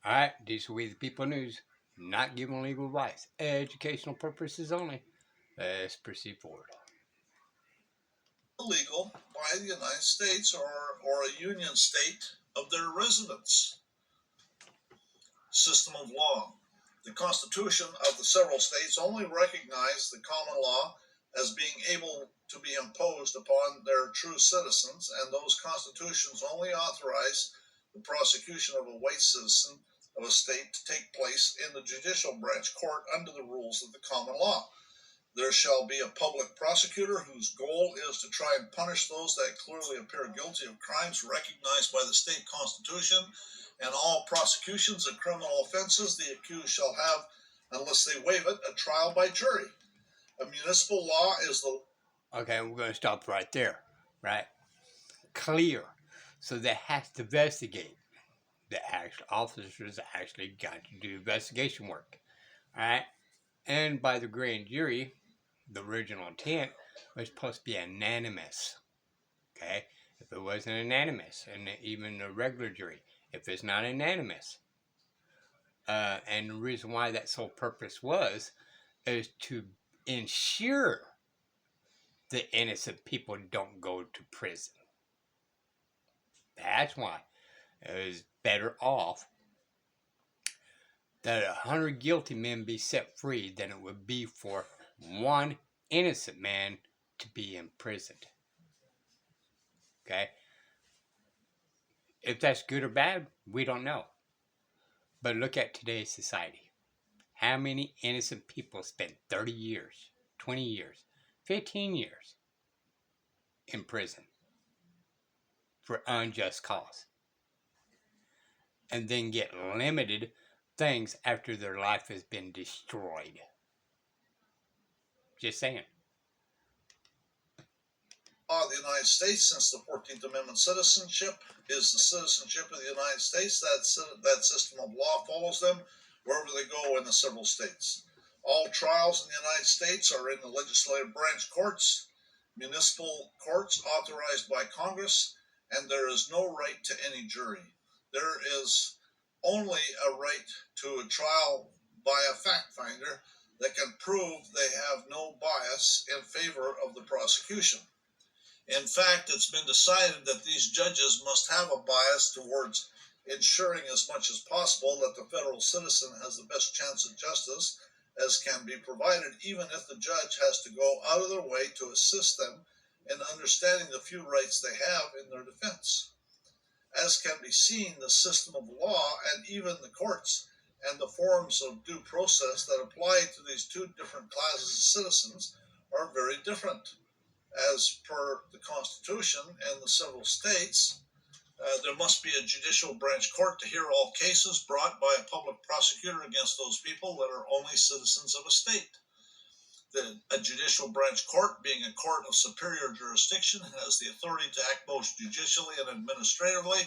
All right, this will be the People News. Not giving legal advice. Educational purposes only. Let's proceed forward. Illegal by the United States or a union state of their residence. System of law. The Constitution of the several states only recognize the common law as being able to be imposed upon their true citizens, and those constitutions only authorize the prosecution of a white citizen of a state to take place in the judicial branch court under the rules of the common law. There shall be a public prosecutor whose goal is to try and punish those that clearly appear guilty of crimes recognized by the state constitution, and all prosecutions of criminal offenses the accused shall have, unless they waive it, a trial by jury. A municipal law is the Okay, we're going to stop right there. Right? Clear. So they have to investigate. The actual officers actually got to do investigation work. All right? And by the grand jury, the original intent was supposed to be unanimous. Okay? If it wasn't unanimous, and even the regular jury, if it's not unanimous, and the reason why that sole purpose was is to ensure the innocent people don't go to prison. That's why it was better off that 100 guilty men be set free than it would be for one innocent man to be imprisoned. Okay? If that's good or bad, we don't know. But look at today's society. How many innocent people spend 30 years, 20 years, 15 years in prison for unjust cause, and then get limited things after their life has been destroyed? Just saying. law of the United States since the 14th Amendment. Citizenship is the citizenship of the United States. That system of law follows them wherever they go in the several states. All trials in the United States are in the legislative branch courts, municipal courts authorized by Congress, and there is no right to any jury. There is only a right to a trial by a fact finder that can prove they have no bias in favor of the prosecution. In fact, it's been decided that these judges must have a bias towards ensuring as much as possible that the federal citizen has the best chance of justice as can be provided, even if the judge has to go out of their way to assist them in understanding the few rights they have in their defense. As can be seen, the system of law and even the courts and the forms of due process that apply to these two different classes of citizens are very different. As per the Constitution and the several states, there must be a judicial branch court to hear all cases brought by a public prosecutor against those people that are only citizens of a state. A judicial branch court, being a court of superior jurisdiction, has the authority to act both judicially and administratively.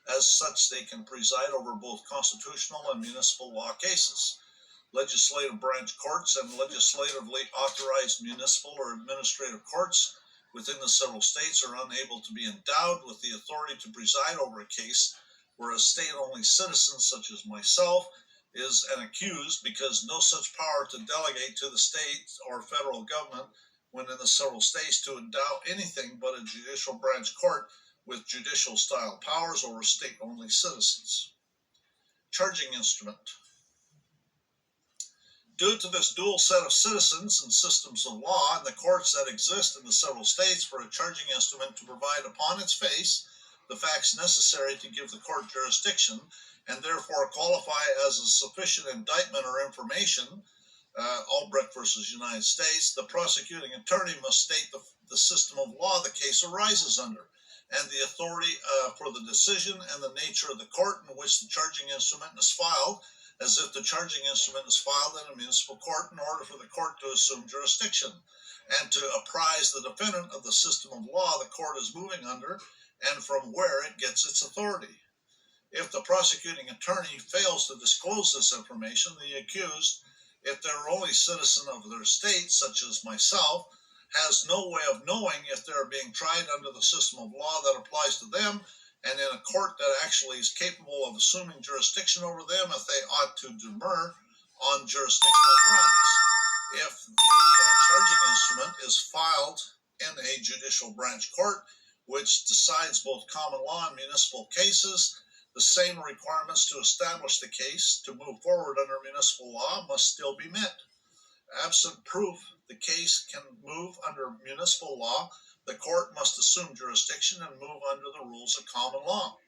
As such, they can preside over both constitutional and municipal law cases. Legislative branch courts and legislatively authorized municipal or administrative courts within the several states are unable to be endowed with the authority to preside over a case where a state-only citizen, such as myself, is an accused, because no such power to delegate to the state or federal government when in the several states to endow anything but a judicial branch court with judicial style powers over state-only citizens. Charging instrument. Due to this dual set of citizens and systems of law and the courts that exist in the several states for a charging instrument to provide upon its face the facts necessary to give the court jurisdiction and therefore qualify as a sufficient indictment or information, Albrecht versus United States, the prosecuting attorney must state the system of law the case arises under and the authority for the decision and the nature of the court in which the charging instrument is filed, as if the charging instrument is filed in a municipal court, in order for the court to assume jurisdiction and to apprise the defendant of the system of law the court is moving under and from where it gets its authority. If the prosecuting attorney fails to disclose this information, the accused, if they're only citizen of their state, such as myself, has no way of knowing if they're being tried under the system of law that applies to them and in a court that actually is capable of assuming jurisdiction over them if they ought to demur on jurisdictional grounds. If the charging instrument is filed in a judicial branch court, which decides both common law and municipal cases, the same requirements to establish the case to move forward under municipal law must still be met. Absent proof the case can move under municipal law, the court must assume jurisdiction and move under the rules of common law.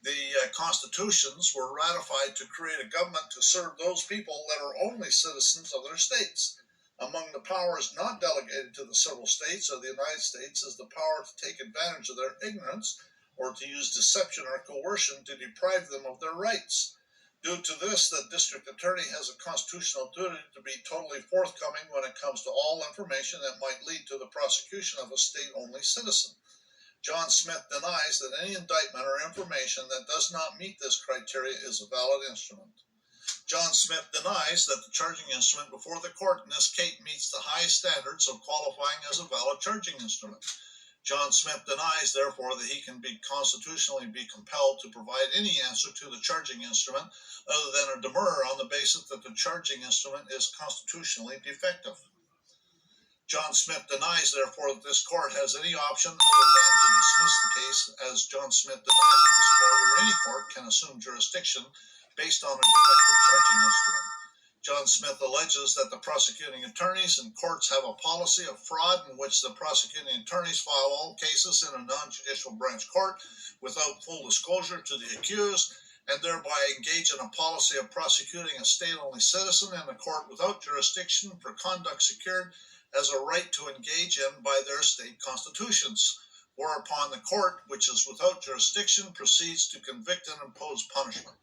The constitutions were ratified to create a government to serve those people that are only citizens of their states. Among the powers not delegated to the several states of the United States is the power to take advantage of their ignorance or to use deception or coercion to deprive them of their rights. Due to this, the district attorney has a constitutional duty to be totally forthcoming when it comes to all information that might lead to the prosecution of a state-only citizen. John Smith denies that any indictment or information that does not meet this criteria is a valid instrument. John Smith denies that the charging instrument before the court in this case meets the highest standards of qualifying as a valid charging instrument. John Smith denies, therefore, that he can be constitutionally be compelled to provide any answer to the charging instrument other than a demurrer on the basis that the charging instrument is constitutionally defective. John Smith denies, therefore, that this court has any option other than to dismiss the case, as John Smith denies that this court or any court can assume jurisdiction based on a defective charging instrument. John Smith alleges that the prosecuting attorneys and courts have a policy of fraud in which the prosecuting attorneys file all cases in a non-judicial branch court without full disclosure to the accused, and thereby engage in a policy of prosecuting a state-only citizen in a court without jurisdiction for conduct secured as a right to engage in by their state constitutions, whereupon the court, which is without jurisdiction, proceeds to convict and impose punishment.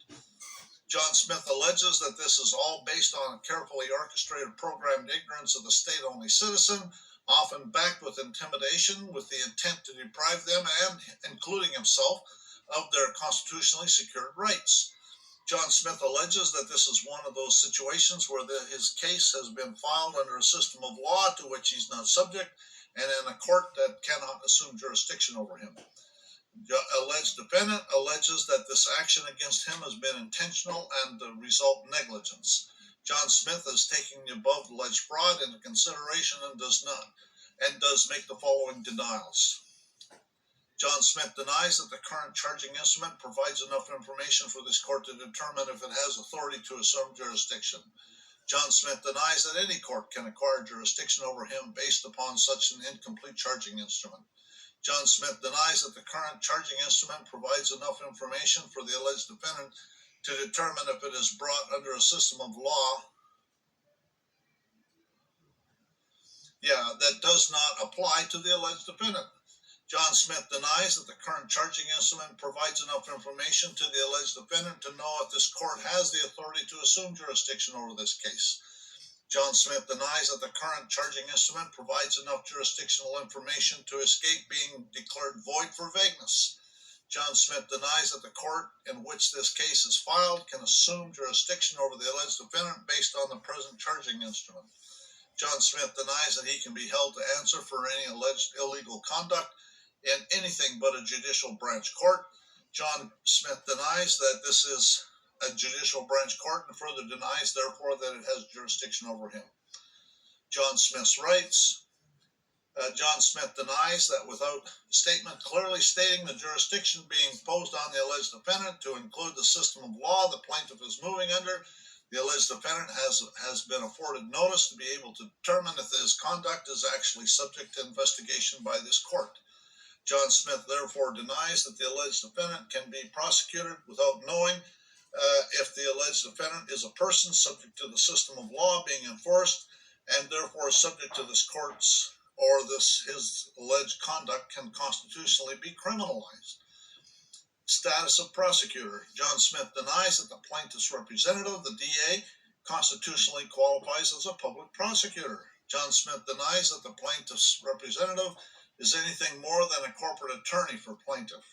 John Smith alleges that this is all based on a carefully orchestrated programmed ignorance of the state-only citizen, often backed with intimidation with the intent to deprive them, and including himself, of their constitutionally secured rights. John Smith alleges that this is one of those situations where his case has been filed under a system of law to which he's not subject, and in a court that cannot assume jurisdiction over him. The alleged defendant alleges that this action against him has been intentional and the result negligence. John Smith is taking the above alleged fraud into consideration and does make the following denials. John Smith denies that the current charging instrument provides enough information for this court to determine if it has authority to assume jurisdiction. John Smith denies that any court can acquire jurisdiction over him based upon such an incomplete charging instrument. John Smith denies that the current charging instrument provides enough information for the alleged defendant to determine if it is brought under a system of law that does not apply to the alleged defendant. John Smith denies that the current charging instrument provides enough information to the alleged defendant to know if this court has the authority to assume jurisdiction over this case. John Smith denies that the current charging instrument provides enough jurisdictional information to escape being declared void for vagueness. John Smith denies that the court in which this case is filed can assume jurisdiction over the alleged defendant based on the present charging instrument. John Smith denies that he can be held to answer for any alleged illegal conduct in anything but a judicial branch court. John Smith denies that this is a judicial branch court and further denies, therefore, that it has jurisdiction over him. John Smith's rights. John Smith denies that without statement clearly stating the jurisdiction being imposed on the alleged defendant to include the system of law the plaintiff is moving under, the alleged defendant has been afforded notice to be able to determine if his conduct is actually subject to investigation by this court. John Smith therefore denies that the alleged defendant can be prosecuted without knowing if the alleged defendant is a person subject to the system of law being enforced and therefore subject to this court's or his alleged conduct can constitutionally be criminalized. Status of prosecutor. John Smith denies that the plaintiff's representative, the DA, constitutionally qualifies as a public prosecutor. John Smith denies that the plaintiff's representative is anything more than a corporate attorney for plaintiff.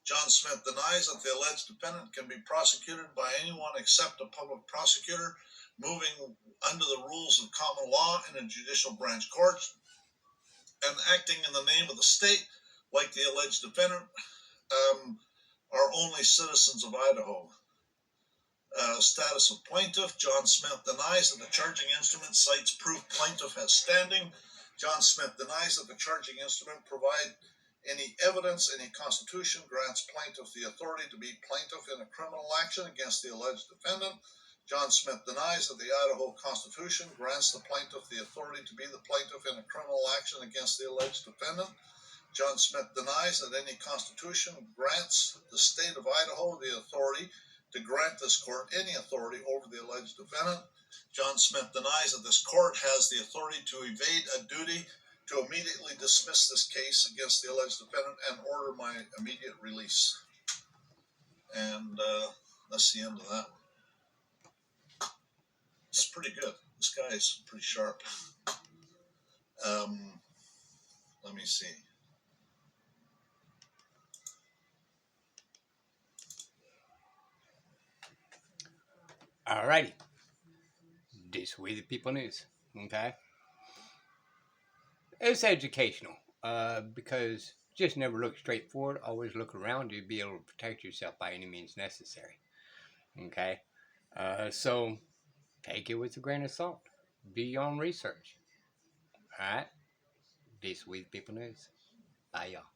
John Smith denies that the alleged defendant can be prosecuted by anyone except a public prosecutor moving under the rules of common law in a judicial branch court and acting in the name of the state like the alleged defendant are only citizens of Idaho. Status of plaintiff. John Smith denies that the charging instrument cites proof plaintiff has standing. John Smith denies that the charging instrument provide any evidence, any constitution grants plaintiff the authority to be plaintiff in a criminal action against the alleged defendant. John Smith denies that the Idaho Constitution grants the plaintiff the authority to be the plaintiff in a criminal action against the alleged defendant. John Smith denies that any constitution grants the state of Idaho the authority to grant this court any authority over the alleged defendant. John Smith denies that this court has the authority to evade a duty to immediately dismiss this case against the alleged defendant and order my immediate release. And that's the end of that one. It's pretty good. This guy is pretty sharp. Let me see. Alrighty. This way the people news. Okay. It's educational. Because just never look straight forward. Always look around you. Be able to protect yourself by any means necessary. Okay. So take it with a grain of salt. Do your own research. Alright. This way the people news. Bye y'all.